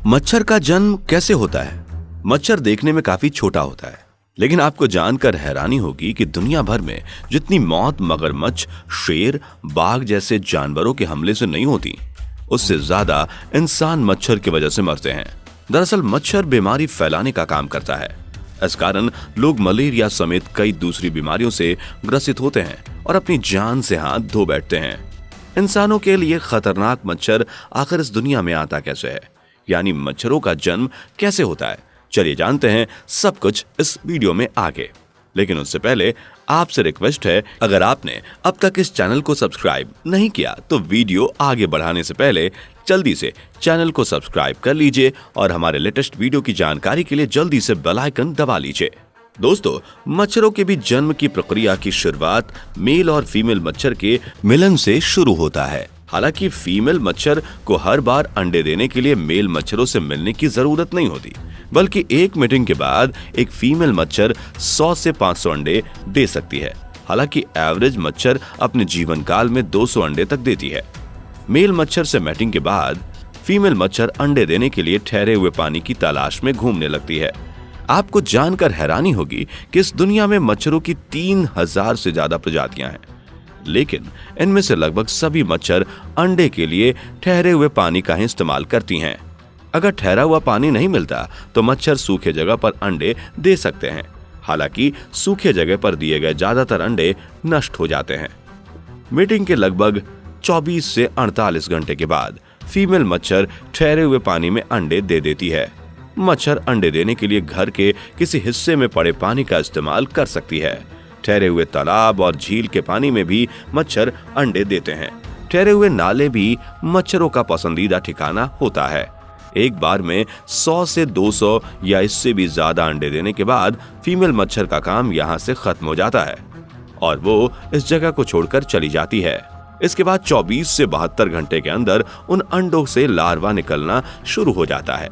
मच्छर का जन्म कैसे होता है? मच्छर देखने में काफी छोटा होता है, लेकिन आपको जानकर हैरानी होगी कि दुनिया भर में जितनी मौत मगरमच्छ, शेर, बाघ जैसे जानवरों के हमले से नहीं होती, उससे ज्यादा इंसान मच्छर की वजह से मरते हैं। दरअसल मच्छर बीमारी फैलाने का काम करता है। इस कारण लोग मलेरिया समेत कई दूसरी बीमारियों से ग्रसित होते हैं और अपनी जान से हाथ धो बैठते हैं। इंसानों के लिए खतरनाक मच्छर आखिर इस दुनिया में आता कैसे है, यानी मच्छरों का जन्म कैसे होता है? चलिए जानते हैं सब कुछ इस वीडियो में आगे। लेकिन उससे पहले आपसे रिक्वेस्ट है, अगर आपने अब तक इस चैनल को सब्सक्राइब नहीं किया तो वीडियो आगे बढ़ाने से पहले जल्दी से चैनल को सब्सक्राइब कर लीजिए और हमारे लेटेस्ट वीडियो की जानकारी के लिए जल्दी से बेल आइकन दबा लीजिए। दोस्तों, मच्छरों के भी जन्म की प्रक्रिया की शुरुआत मेल और फीमेल मच्छर के मिलन से शुरू होता है। हालांकि फीमेल मच्छर को हर बार अंडे देने के लिए मेल मच्छरों से मिलने की जरूरत नहीं होती, बल्कि एक मीटिंग के बाद एक फीमेल मच्छर 100 से 500 अंडे दे सकती है। हालांकि एवरेज मच्छर अपने जीवन काल में 200 अंडे तक देती है। मेल मच्छर से मैटिंग के बाद फीमेल मच्छर अंडे देने के लिए ठहरे हुए पानी की तलाश में घूमने लगती है। आपको जानकर हैरानी होगी कि इस दुनिया में मच्छरों की 3000 से ज्यादा प्रजातियां हैं, लेकिन इनमें से लगभग सभी मच्छर अंडे के लिए ठहरे हुए पानी का ही इस्तेमाल करती हैं। अगर ठहरा हुआ पानी नहीं मिलता तो मच्छर सूखे जगह पर अंडे दे सकते हैं। हालांकि सूखे जगह पर दिए गए ज्यादातर अंडे नष्ट हो जाते हैं। मीटिंग के लगभग 24 से 48 घंटे के बाद फीमेल मच्छर ठहरे हुए पानी में अंडे दे देती है। मच्छर अंडे देने के लिए घर के किसी हिस्से में पड़े पानी का इस्तेमाल कर सकती है। ठहरे हुए तालाब और झील के पानी में भी मच्छर अंडे देते हैं। ठहरे हुए नाले भी मच्छरों का पसंदीदा ठिकाना होता है। एक बार में 100 से 200 या इससे भी ज्यादा अंडे देने के बाद फीमेल मच्छर का काम यहाँ से खत्म हो जाता है और वो इस जगह को छोड़कर चली जाती है। इसके बाद 24 से 72 घंटे के अंदर उन अंडों से लार्वा निकलना शुरू हो जाता है।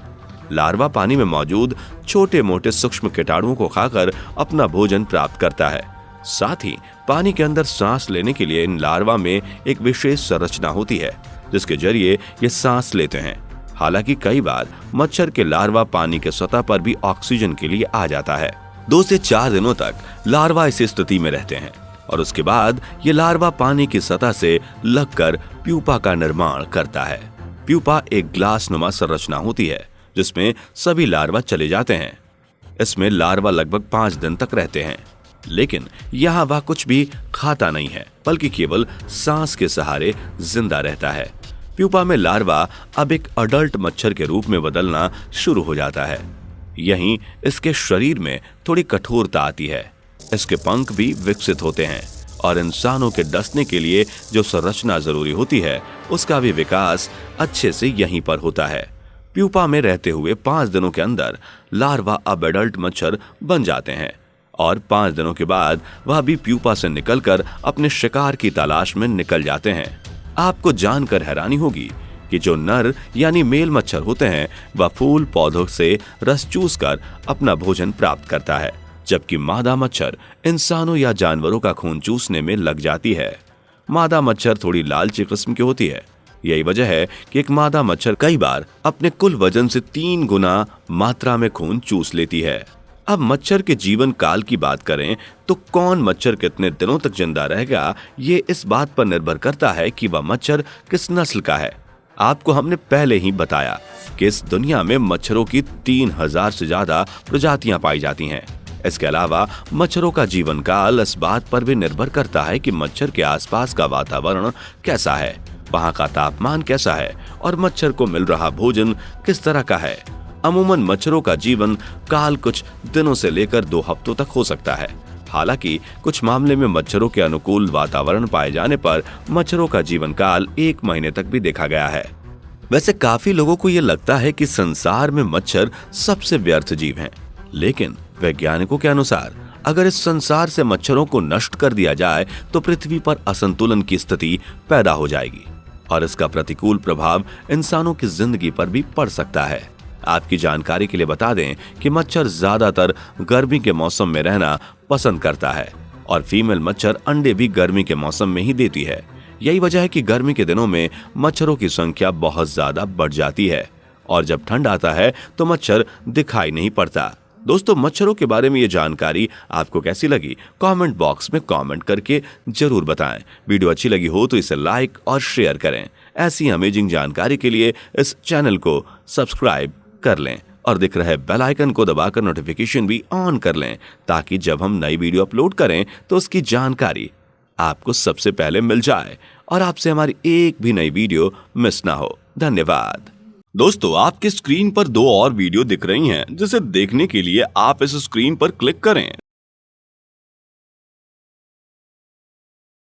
लार्वा पानी में मौजूद छोटे मोटे सूक्ष्म कीटाणुओं को खाकर अपना भोजन प्राप्त करता है। साथ ही पानी के अंदर सांस लेने के लिए इन लार्वा में एक विशेष संरचना होती है, जिसके जरिए ये सांस लेते हैं। हालांकि कई बार मच्छर के लार्वा पानी के सतह पर भी ऑक्सीजन के लिए आ जाता है। 2 से 4 दिनों तक लार्वा इस स्थिति में रहते हैं और उसके बाद ये लार्वा पानी की सतह से लगकर प्यूपा का निर्माण करता है। प्यूपा एक ग्लास नुमा संरचना होती है जिसमें सभी लार्वा चले जाते हैं। इसमें लार्वा लगभग 5 दिन तक रहते हैं, लेकिन यहाँ वह कुछ भी खाता नहीं है, बल्कि केवल सांस के सहारे जिंदा रहता है। प्यूपा में लार्वा अब एक अडल्ट मच्छर के रूप में बदलना शुरू हो जाता है। यहीं इसके शरीर में थोड़ी कठोरता आती है। इसके पंख भी विकसित होते हैं और इंसानों के डसने के लिए जो संरचना जरूरी होती है उसका भी विकास अच्छे से यहीं पर होता है। प्यूपा में रहते हुए 5 दिनों के अंदर लार्वा अब एडल्ट मच्छर बन जाते हैं और 5 दिनों के बाद वह भी प्यूपा से निकलकर अपने शिकार की तलाश में निकल जाते हैं। आपको जानकर हैरानी होगी कि जो नर यानी मेल मच्छर होते हैं वह फूल पौधों से रस चूसकर अपना भोजन प्राप्त करता है, जबकि मादा मच्छर इंसानों या जानवरों का खून चूसने में लग जाती है। मादा मच्छर थोड़ी लालची किस्म की होती है। यही वजह है कि एक मादा मच्छर कई बार अपने कुल वजन से 3 गुना मात्रा में खून चूस लेती है। अब मच्छर के जीवन काल की बात करें तो कौन मच्छर कितने दिनों तक जिंदा रहेगा, ये इस बात पर निर्भर करता है कि वह मच्छर किस नस्ल का है। आपको हमने पहले ही बताया कि इस दुनिया में मच्छरों की 3000 से ज्यादा प्रजातियां पाई जाती हैं। इसके अलावा मच्छरों का जीवन काल इस बात पर भी निर्भर करता है कि मच्छर के आसपास का वातावरण कैसा है, वहां का तापमान कैसा है और मच्छर को मिल रहा भोजन किस तरह का है। अमूमन मच्छरों का जीवन काल कुछ दिनों से लेकर 2 हफ्तों तक हो सकता है। हालांकि कुछ मामले में मच्छरों के अनुकूल वातावरण पाए जाने पर मच्छरों का जीवन काल 1 महीने तक भी देखा गया है। वैसे काफी लोगों को ये लगता है कि संसार में मच्छर सबसे व्यर्थ जीव हैं, लेकिन वैज्ञानिकों के अनुसार अगर इस संसार से मच्छरों को नष्ट कर दिया जाए तो पृथ्वी पर असंतुलन की स्थिति पैदा हो जाएगी और इसका प्रतिकूल प्रभाव इंसानों की जिंदगी पर भी पड़ सकता है। आपकी जानकारी के लिए बता दें कि मच्छर ज्यादातर गर्मी के मौसम में रहना पसंद करता है और फीमेल मच्छर अंडे भी गर्मी के मौसम में ही देती है। यही वजह है कि गर्मी के दिनों में मच्छरों की संख्या बहुत ज्यादा बढ़ जाती है और जब ठंड आता है तो मच्छर दिखाई नहीं पड़ता। दोस्तों, मच्छरों के बारे में ये जानकारी आपको कैसी लगी? कमेंट बॉक्स में कमेंट करके जरूर बताएं। वीडियो अच्छी लगी हो तो इसे लाइक और शेयर करें। ऐसी अमेजिंग जानकारी के लिए इस चैनल को सब्सक्राइब कर लें और दिख रहे बेल आइकन को दबाकर नोटिफिकेशन भी ऑन कर लें, ताकि जब हम नई वीडियो अपलोड करें तो उसकी जानकारी आपको सबसे पहले मिल जाए और आपसे हमारी एक भी नई वीडियो मिस ना हो। धन्यवाद। दोस्तों, आपके स्क्रीन पर 2 और वीडियो दिख रही हैं, जिसे देखने के लिए आप इस स्क्रीन पर क्लिक करें।